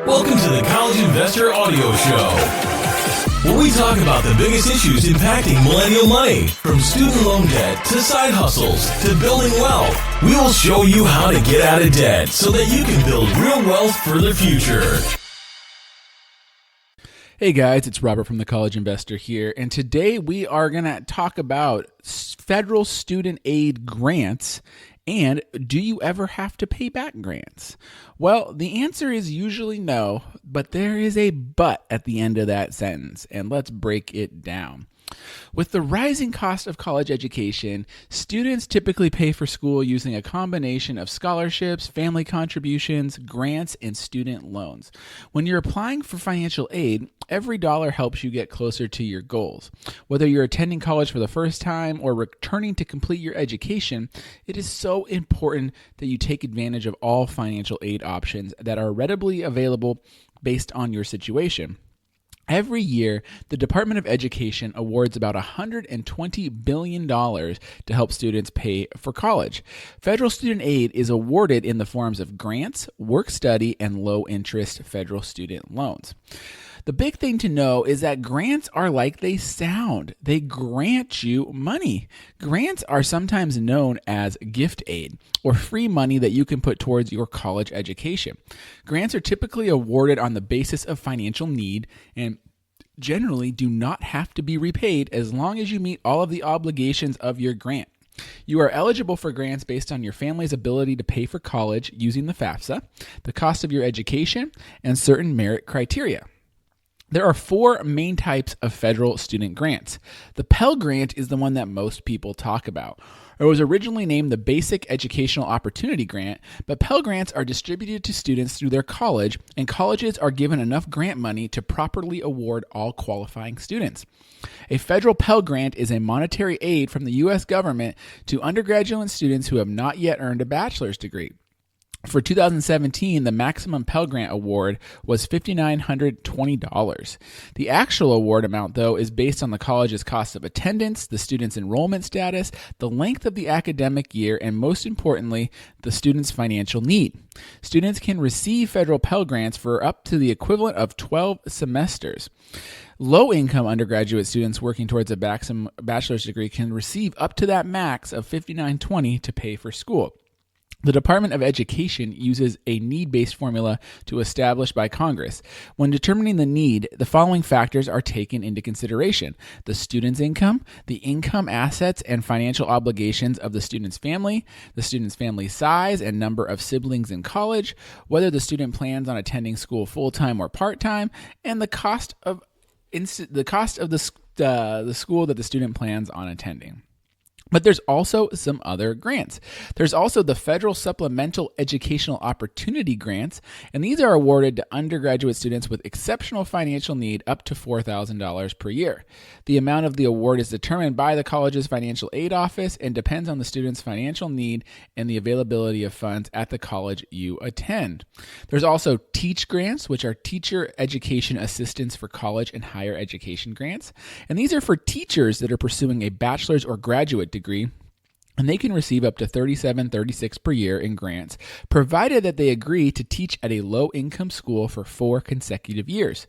Welcome to the College Investor Audio Show, where we talk about the biggest issues impacting millennial money, from student loan debt to side hustles to building wealth. We will show you how to get out of debt so that you can build real wealth for the future. Hey guys, it's Robert from the College Investor here, and today we are going to talk about federal student aid grants and do you ever have to pay back grants? Well, the answer is usually no, but there is a but at the end of that sentence, and let's break it down. With the rising cost of college education, students typically pay for school using a combination of scholarships, family contributions, grants, and student loans. When you're applying for financial aid, every dollar helps you get closer to your goals. Whether you're attending college for the first time or returning to complete your education, it is so important that you take advantage of all financial aid options that are readily available based on your situation. Every year, the Department of Education awards about $120 billion to help students pay for college. Federal student aid is awarded in the forms of grants, work-study, and low-interest federal student loans. The big thing to know is that grants are like they sound. They grant you money. Grants are sometimes known as gift aid, or free money that you can put towards your college education. Grants are typically awarded on the basis of financial need and generally do not have to be repaid as long as you meet all of the obligations of your grant. You are eligible for grants based on your family's ability to pay for college using the FAFSA, the cost of your education, and certain merit criteria. There are four main types of federal student grants. The Pell Grant is the one that most people talk about. It was originally named the Basic Educational Opportunity Grant, but Pell Grants are distributed to students through their college, and colleges are given enough grant money to properly award all qualifying students. A federal Pell Grant is a monetary aid from the U.S. government to undergraduate students who have not yet earned a bachelor's degree. For 2017, the maximum Pell Grant award was $5,920. The actual award amount, though, is based on the college's cost of attendance, the student's enrollment status, the length of the academic year, and most importantly, the student's financial need. Students can receive federal Pell Grants for up to the equivalent of 12 semesters. Low-income undergraduate students working towards a bachelor's degree can receive up to that max of $5,920 to pay for school. The Department of Education uses a need-based formula to establish by Congress. When determining the need, the following factors are taken into consideration: the student's income, the income, assets, and financial obligations of the student's family size and number of siblings in college, whether the student plans on attending school full-time or part-time, and the cost of the school that the student plans on attending. But there's also some other grants. There's also the Federal Supplemental Educational Opportunity Grants, and these are awarded to undergraduate students with exceptional financial need up to $4,000 per year. The amount of the award is determined by the college's financial aid office and depends on the student's financial need and the availability of funds at the college you attend. There's also TEACH grants, which are Teacher Education Assistance for College and Higher Education grants, and these are for teachers that are pursuing a bachelor's or graduate degree, and they can receive up to $37.36 per year in grants, provided that they agree to teach at a low-income school for 4 consecutive years.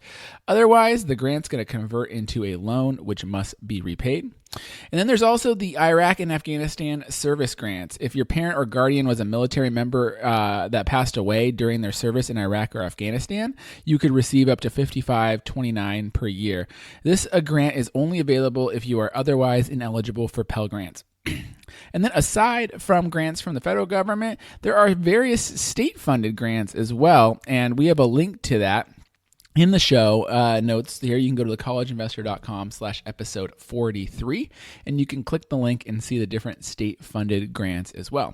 Otherwise, the grant's going to convert into a loan, which must be repaid. And then there's also the Iraq and Afghanistan service grants. If your parent or guardian was a military member that passed away during their service in Iraq or Afghanistan, you could receive up to $55.29 per year. This grant is only available if you are otherwise ineligible for Pell Grants. And then aside from grants from the federal government, there are various state-funded grants as well, and we have a link to that in the show notes here. You can go to thecollegeinvestor.com/episode 43, and you can click the link and see the different state-funded grants as well.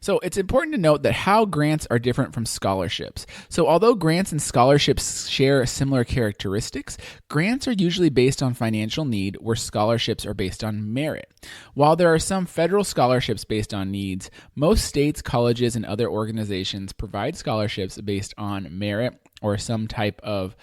So it's important to note that how grants are different from scholarships. So although grants and scholarships share similar characteristics, grants are usually based on financial need, where scholarships are based on merit. While there are some federal scholarships based on needs, most states, colleges, and other organizations provide scholarships based on merit or some type of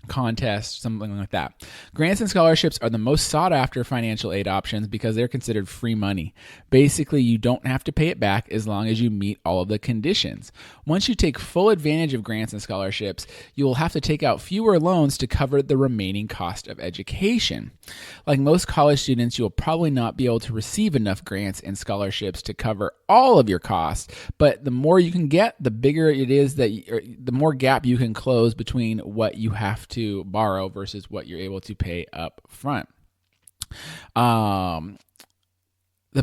contest, something like that. Grants and scholarships are the most sought after financial aid options because they're considered free money. Basically, you don't have to pay it back as long as you meet all of the conditions. Once you take full advantage of grants and scholarships, you will have to take out fewer loans to cover the remaining cost of education. Like most college students, you will probably not be able to receive enough grants and scholarships to cover all of your costs, but the more you can get, the bigger it is the more gap you can close between what you have to borrow versus what you're able to pay up front. The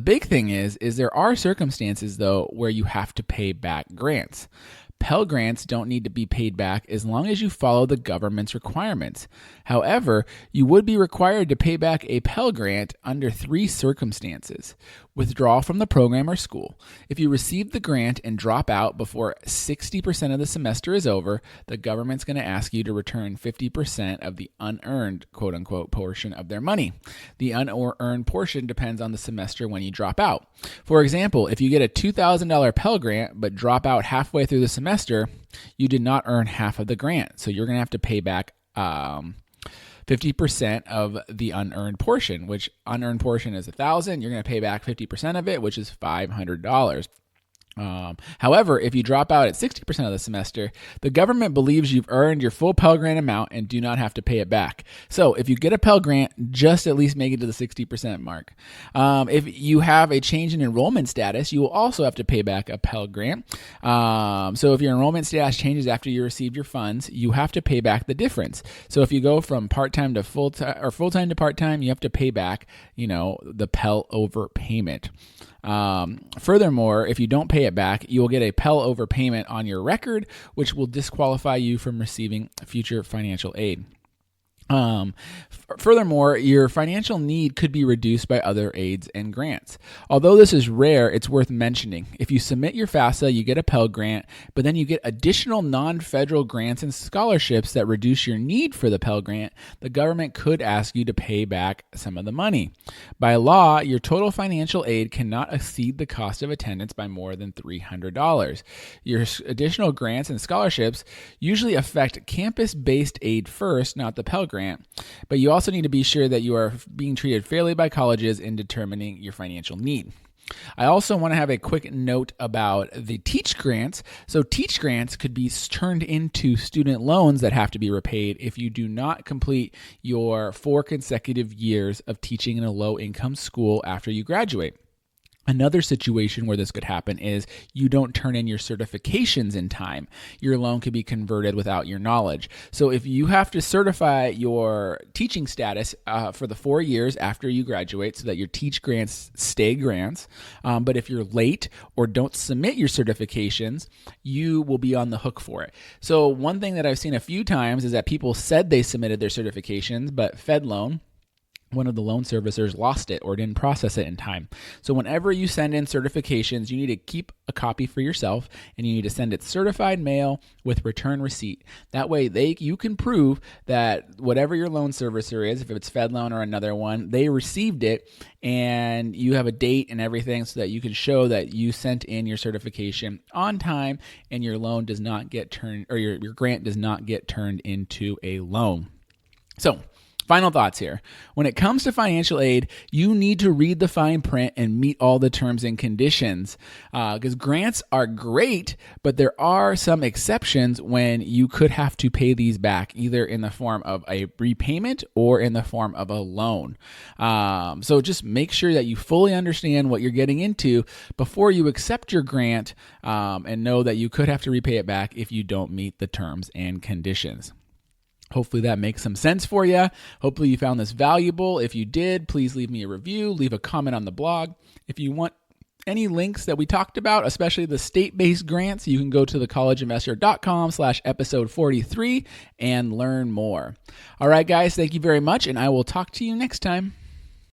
big thing is there are circumstances, though, where you have to pay back grants. Pell Grants don't need to be paid back as long as you follow the government's requirements. However, you would be required to pay back a Pell Grant under 3 circumstances. Withdrawal from the program or school. If you receive the grant and drop out before 60% of the semester is over, the government's going to ask you to return 50% of the unearned, quote-unquote, portion of their money. The unearned portion depends on the semester when you drop out. For example, if you get a $2,000 Pell Grant but drop out halfway through the semester, you did not earn half of the grant, so you're going to have to pay back 50% of the unearned portion, which unearned portion is $1,000. You're going to pay back 50% of it, which is $500. However, if you drop out at 60% of the semester, the government believes you've earned your full Pell Grant amount and do not have to pay it back. So if you get a Pell Grant, just at least make it to the 60% mark. If you have a change in enrollment status, you will also have to pay back a Pell Grant. So if your enrollment status changes after you received your funds, you have to pay back the difference. So if you go from part-time to full-time or full-time to part-time, you have to pay back, the Pell overpayment. Furthermore, if you don't pay it back, you will get a Pell overpayment on your record, which will disqualify you from receiving future financial aid. Furthermore, your financial need could be reduced by other aids and grants. Although this is rare, it's worth mentioning. If you submit your FAFSA, you get a Pell Grant, but then you get additional non-federal grants and scholarships that reduce your need for the Pell Grant, the government could ask you to pay back some of the money. By law, your total financial aid cannot exceed the cost of attendance by more than $300. Your additional grants and scholarships usually affect campus-based aid first, not the Pell Grant. But you also need to be sure that you are being treated fairly by colleges in determining your financial need. I also want to have a quick note about the Teach Grants. So Teach Grants could be turned into student loans that have to be repaid if you do not complete your 4 consecutive years of teaching in a low-income school after you graduate. Another situation where this could happen is you don't turn in your certifications in time. Your loan could be converted without your knowledge. So if you have to certify your teaching status for the 4 years after you graduate so that your Teach Grants stay grants, but if you're late or don't submit your certifications, you will be on the hook for it. So one thing that I've seen a few times is that people said they submitted their certifications, but FedLoan, one of the loan servicers, lost it or didn't process it in time. So whenever you send in certifications, you need to keep a copy for yourself, and you need to send it certified mail with return receipt. That way you can prove that whatever your loan servicer is, if it's FedLoan or another one, they received it, and you have a date and everything so that you can show that you sent in your certification on time and your loan does not get turned, or your grant does not get turned into a loan. So, final thoughts here. When it comes to financial aid, you need to read the fine print and meet all the terms and conditions, because grants are great, but there are some exceptions when you could have to pay these back, either in the form of a repayment or in the form of a loan. So just make sure that you fully understand what you're getting into before you accept your grant, and know that you could have to repay it back if you don't meet the terms and conditions. Hopefully that makes some sense for you. Hopefully you found this valuable. If you did, please leave me a review, leave a comment on the blog. If you want any links that we talked about, especially the state-based grants, you can go to thecollegeinvestor.com/episode 43 and learn more. All right, guys, thank you very much, and I will talk to you next time.